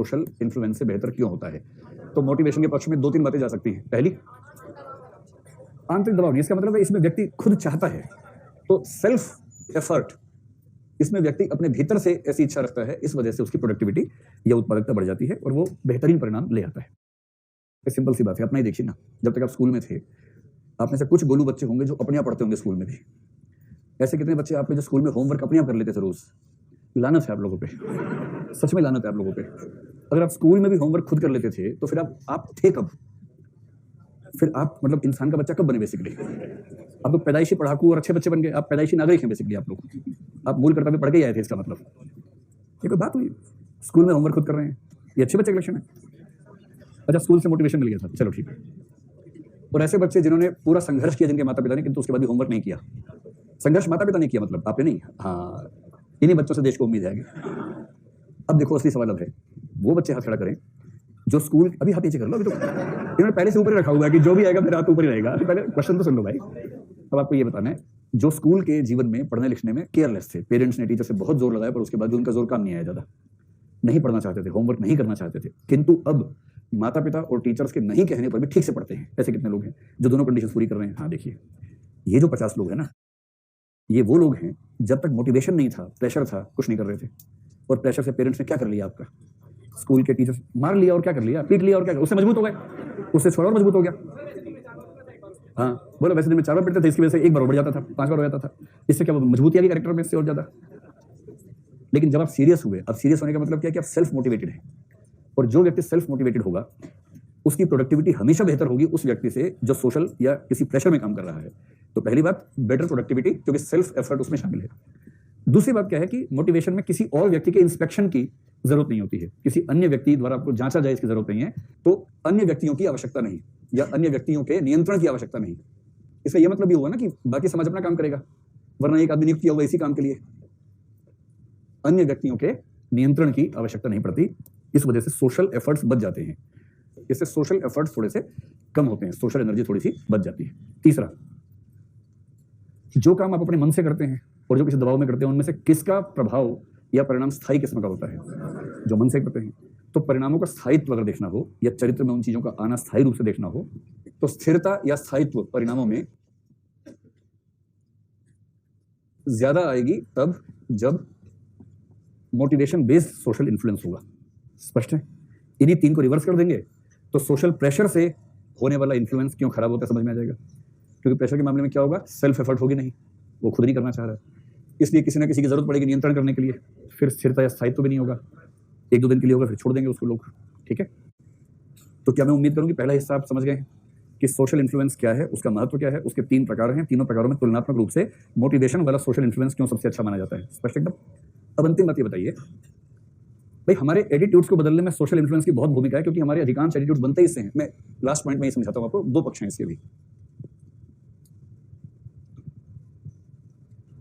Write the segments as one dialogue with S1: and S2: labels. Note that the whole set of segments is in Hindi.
S1: सोशल इन्फ्लुएंस से बेहतर क्यों होता है? तो मोटिवेशन के पक्ष में 2-3 बातें जा सकती हैं। पहली, आंतरिक दबाव नहीं, इसका मतलब है इसमें व्यक्ति खुद चाहता है। तो सेल्फ एफर्ट, इसमें व्यक्ति अपने भीतर से ऐसी इच्छा रखता है, इस वजह से उसकी प्रोडक्टिविटी या उत्पादकता बढ़ जाती है और वो बेहतरीन परिणाम ले आता है। ये सिंपल सी बात है, अपना ही देखिए ना, जब तक आप स्कूल में थे, आप में से कुछ गोलू बच्चे होंगे जो अपने आप पढ़ते होंगे स्कूल में भी। ऐसे कितने बच्चे आपके जो स्कूल में होमवर्क अपने आप कर लेते थे रोज? लानत है आप लोगों पे, सच में लानत है आप लोगों पे। अगर आप स्कूल में भी होमवर्क खुद कर लेते थे तो फिर आप थे कब? फिर आप मतलब इंसान का बच्चा कब बने बेसिकली? आप लोग पैदाइशी पढ़ाकू और अच्छे बच्चे बन गए, आप पैदाइशी नागरिक हैं बेसिकली। आप लोग, आप मूल कर्तव्य पढ़ के ही आए थे, इसका मतलब ये कोई बात हुई? स्कूल में होमवर्क खुद कर रहे हैं, ये अच्छे बच्चे का लक्षण है? अच्छा, स्कूल से मोटिवेशन मिल गया था, चलो ठीक है। और ऐसे बच्चे जिन्होंने पूरा संघर्ष किया जिनके माता पिता ने, किंतु उसके बाद भी होमवर्क नहीं किया। संघर्ष माता पिता ने किया, मतलब आपने नहीं। हाँ, इन्हीं बच्चों से देश को उम्मीद है आगे। अब देखो असली सवाल अब है, वो बच्चे हाथ खड़ा करें जो स्कूल, अभी हाथ नीचे कर लो, अभी तो इन्होंने पहले से ऊपर ही रखा हुआ है कि जो भी आएगा फिर हाथ ऊपर ही रहेगा। पहले क्वेश्चन तो सुन लो भाई। अब आपको ये बताना है, जो स्कूल के जीवन में पढ़ने लिखने में केयरलेस थे, पेरेंट्स ने टीचर से बहुत जोर लगाया पर उसके बाद भी उनका जोर काम नहीं आया, ज्यादा नहीं पढ़ना चाहते थे, होमवर्क नहीं करना चाहते थे, किंतु अब माता पिता और टीचर्स के नहीं कहने पर भी ठीक से पढ़ते हैं। ऐसे कितने लोग हैं जो दोनों कंडीशन पूरी कर रहे हैं? हाँ देखिए, ये जो 50 लोग हैं ना, ये वो लोग हैं जब तक मोटिवेशन नहीं था, प्रेशर था, कुछ नहीं कर रहे थे। और प्रेशर से पेरेंट्स ने क्या कर लिया आपका? स्कूल के टीचर्स मार लिया और क्या कर लिया? पीट लिया और क्या? उससे मजबूत हो गए, उससे थोड़ा और मजबूत हो गया। हाँ बोलो, वैसे दिन में 4 बार पीटते थे, इसकी वजह से 1 बार बढ़ जाता था, 5 बार हो जाता था। इससे क्या मजबूती आ गई कैरेक्टर में, इससे और ज्यादा। लेकिन जब आप सीरियस हुए, अब सीरियस होने का मतलब क्या है कि आप सेल्फ मोटिवेटेड हैं। और जो व्यक्ति सेल्फ मोटिवेटेड होगा उसकी प्रोडक्टिविटी हमेशा बेहतर होगी उस व्यक्ति से जो सोशल या किसी प्रेशर में काम कर रहा है। तो पहली बात, बेटर प्रोडक्टिविटी, क्योंकि सेल्फ एफर्ट उसमें शामिल है। दूसरी बात क्या है कि मोटिवेशन में किसी और व्यक्ति के इंस्पेक्शन की जरूरत नहीं होती है, किसी अन्य व्यक्ति द्वारा आपको जांचा जाए इसकी जरूरत नहीं है। तो अन्य व्यक्तियों की आवश्यकता नहीं, या अन्य व्यक्तियों के नियंत्रण की आवश्यकता नहीं। इसका यह मतलब भी हुआ ना कि बाकी समाज अपना काम करेगा, वरना एक आदमी नियुक्त किया हुआ इसी काम के लिए। अन्य व्यक्तियों के नियंत्रण की आवश्यकता नहीं पड़ती, इस वजह से सोशल एफर्ट्स बच जाते हैं। इससे सोशल एफर्ट्स थोड़े से कम होते हैं, सोशल एनर्जी थोड़ी सी बच जाती है। तीसरा, जो काम आप अपने मन से करते हैं और जो किसी दबाव में करते हैं, उनमें से किसका प्रभाव या परिणाम स्थायी किस्म का होता है? जो मन से करते हैं। तो परिणामों का स्थायित्व अगर देखना हो या चरित्र में उन चीजों का आना स्थायी रूप से देखना हो, तो स्थिरता या स्थायित्व परिणामों में ज्यादा आएगी तब जब मोटिवेशन बेस्ड सोशल इन्फ्लुएंस होगा। स्पष्ट है? इन्हीं 3 को रिवर्स कर देंगे तो सोशल प्रेशर से होने वाला इन्फ्लुएंस क्यों खराब होता है समझ में आ जाएगा। क्योंकि प्रेशर के मामले में क्या होगा? सेल्फ एफर्ट होगी नहीं, वो खुद नहीं करना चाह रहा है, इसलिए किसी ना किसी की जरूरत पड़ेगी नियंत्रण करने के लिए। फिर स्थिरता या स्थायित्व भी नहीं होगा, 1-2 दिन के लिए होगा, फिर छोड़ देंगे उसको लोग। ठीक है, तो क्या मैं उम्मीद करूं कि पहला हिस्सा आप समझ गए हैं कि सोशल इन्फ्लुएंस क्या है, उसका महत्व क्या है, उसके 3 प्रकार हैं, तीनों प्रकारों में तुलनात्मक रूप से मोटिवेशन वाला सोशल इन्फ्लुएंस क्यों सबसे अच्छा माना जाता है। स्पष्ट एकदम? अब अंतिम बात ये बताइए भाई, हमारे एटीट्यूड्स को बदलने में सोशल इन्फ्लुएंस की बहुत भूमिका है, क्योंकि हमारे अधिकांश एटीट्यूड्स बनते ही इससे हैं। मैं लास्ट पॉइंट में ये समझाता हूं आपको, 2 पक्ष हैं इसके भी।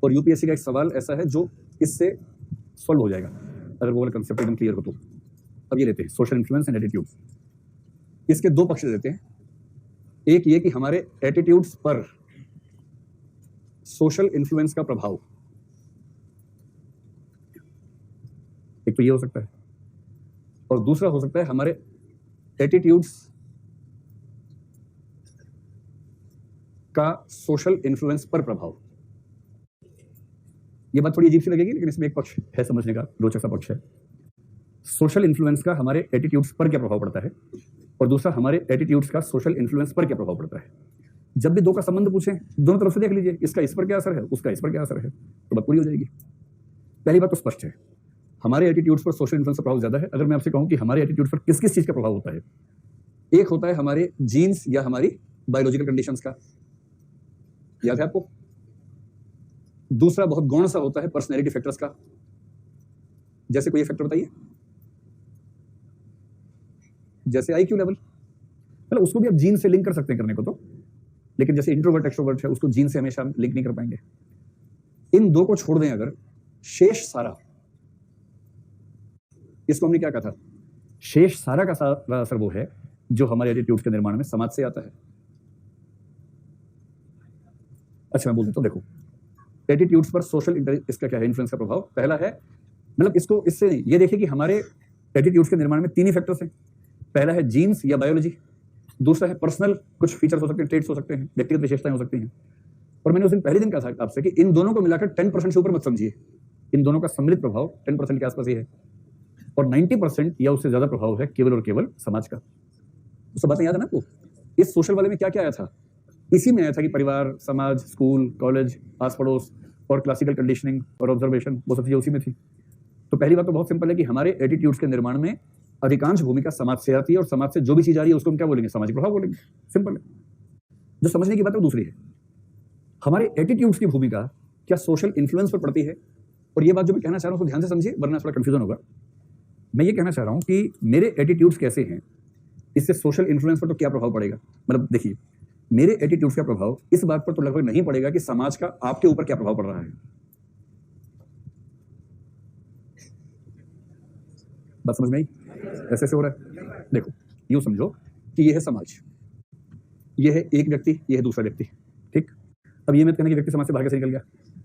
S1: और यूपीएससी का एक सवाल ऐसा है जो इससे सॉल्व हो जाएगा अगर वो वाला कंसेप्ट एकदम क्लियर हो तो। अब ये लेते हैं सोशल इन्फ्लुएंस एंड एटीट्यूड्स, इसके 2 पक्ष लेते हैं। एक ये कि हमारे एटीट्यूड्स पर सोशल इन्फ्लुएंस का प्रभाव, एक तो ये हो सकता है, और दूसरा हो सकता है हमारे एटीट्यूड्स का सोशल इन्फ्लुएंस पर प्रभाव। ये बात थोड़ी अजीब सी लगेगी, लेकिन इसमें एक पक्ष है समझने का, रोचक सा पक्ष है। सोशल इन्फ्लुएंस का हमारे एटीट्यूड्स पर क्या प्रभाव पड़ता है, और दूसरा हमारे एटीट्यूड्स का सोशल इन्फ्लुएंस पर क्या प्रभाव पड़ता है। जब भी 2 का संबंध पूछें, दोनों तरफ से देख लीजिए, इसका इस पर क्या असर है, उसका इस पर क्या असर है, तो बात पूरी हो जाएगी। पहली बात तो स्पष्ट है, हमारे एटीट्यूड्स पर सोशल इन्फ्लुएंस का प्रभाव ज्यादा है। अगर मैं आपसे कहूं कि हमारे एटीट्यूड्स पर किस किस चीज का प्रभाव होता है, एक होता है हमारे जीन्स या हमारी बायोलॉजिकल कंडीशंस का, याद है आपको। दूसरा बहुत गौण सा होता है पर्सनैलिटी फैक्टर्स का। जैसे कोई फैक्टर बताइए, जैसे आईक्यू लेवल, मतलब उसको भी आप जीन से लिंक कर सकते हैं करने को तो, लेकिन जैसे इंट्रोवर्ट एक्सट्रोवर्ट है उसको जीन से हमेशा लिंक नहीं कर पाएंगे। इन 2 को छोड़ दें अगर, शेष सारा, इसको हमने क्या कहा था, शेष सारा का सारा असर वो है जो हमारे एटीट्यूड्स के निर्माण में समाज से आता है। अच्छा मैं बोल देता हूं, देखो एटीट्यूड्स पर सोशल इसका क्या है इन्फ्लुएंस का प्रभाव। पहला है, मतलब इसको इससे नहीं, ये देखिए कि हमारे एटीट्यूड्स के निर्माण में तीन ही फैक्टर्स हैं। पहला है जीन्स या बायोलॉजी, दूसरा है पर्सनल, कुछ फीचर्स हो सकते हैं, ट्रेट्स हो सकते हैं, व्यक्तिगत विशेषताएं हो सकती हैं। और मैंने उस दिन पहले दिन कहा था आपसे कि इन दोनों को मिलाकर 10% से ऊपर मत समझिए। इन दोनों का सम्मिलित प्रभाव 10% के आसपास ही है, और 90% या उससे ज्यादा प्रभाव है केवल और केवल समाज का। तो सब बातें याद है ना आपको? इस सोशल वाले में क्या क्या आया था? इसी में आया था कि परिवार, समाज, स्कूल, कॉलेज, आस पड़ोस और क्लासिकल कंडीशनिंग और ऑब्जर्वेशन, वो सब चीजें उसी में थी। तो पहली बात तो बहुत सिंपल है कि हमारे एटीट्यूड्स के निर्माण में अधिकांश भूमिका समाज से आती है, और समाज से जो भी चीज आ रही है उसको हम क्या बोलेंगे? सामाजिक प्रभाव बोलेंगे। सिंपल है। जो समझने की बात है वो दूसरी है। हमारे एटीट्यूड्स की भूमिका क्या सोशल इन्फ्लुएंस पर पड़ती है? और ये बात जो मैं कहना चाह रहा हूं उसको ध्यान से समझिए, वरना थोड़ा कंफ्यूजन होगा। मैं ये कहना चाह रहा हूं कि मेरे एटीट्यूड्स कैसे हैं, इससे सोशल इन्फ्लुएंस पर तो क्या प्रभाव पड़ेगा। मतलब देखिए, मेरे एटीट्यूड्स का प्रभाव इस बात पर तो लगभग नहीं पड़ेगा कि समाज का आपके ऊपर क्या प्रभाव पड़ रहा है। बात समझ में आई? ऐसे हो रहा है। देखो, यूं समझो कि ये है समाज, ये है एक व्यक्ति, ये है दूसरा व्यक्ति, ठीक? अब ये मत कहना कि व्यक्ति समाज से बाहर कैसे निकल गया,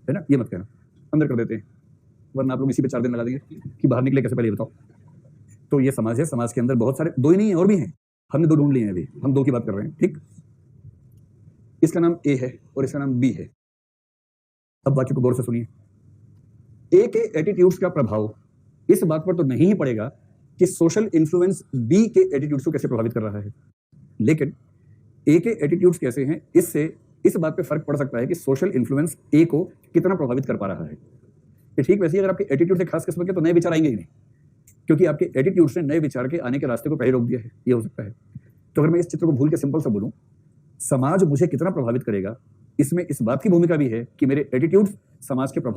S1: है ना? ये मत कहना, अंदर कर देते हैं, वरना आप लोग इसी पे 4 दिन लगा देंगे कि बाहर निकले कैसे, पहले बताओ। तो ये समाज है, समाज के अंदर बहुत सारे, दो ही नहीं है और भी हैं, हमने 2 ढूंढ लिए हैं अभी, हम 2 की बात कर रहे हैं, ठीक? इसका नाम ए है और इसका नाम बी है। अब वाक्य को गौर से सुनिए। ए के एटीट्यूड्स का प्रभाव इस बात पर तो नहीं ही पड़ेगा कि सोशल इन्फ्लुएंस बी के एटीट्यूड्स को कैसे प्रभावित कर रहा है, लेकिन ए के एटीट्यूड्स कैसे हैं, इससे इस बात पे फर्क पड़ सकता है कि सोशल इन्फ्लुएंस ए को कितना प्रभावित कर पा रहा है। ये ठीक वैसे ही अगर आपके एटीट्यूड से खास किस्म के, तो नए विचार आएंगे ही नहीं, क्योंकि आपके एटीट्यूड से नए विचार के आने के रास्ते को पहले रोक दिया है। ये हो सकता है। तो अगर मैं इस चित्र को भूल के सिंपल सा बोलूं, समाज मुझे कितना प्रभावित करेगा, इसमें इस बात की भूमिका भी है कि मेरे एटीट्यूड समाज के प्रभाव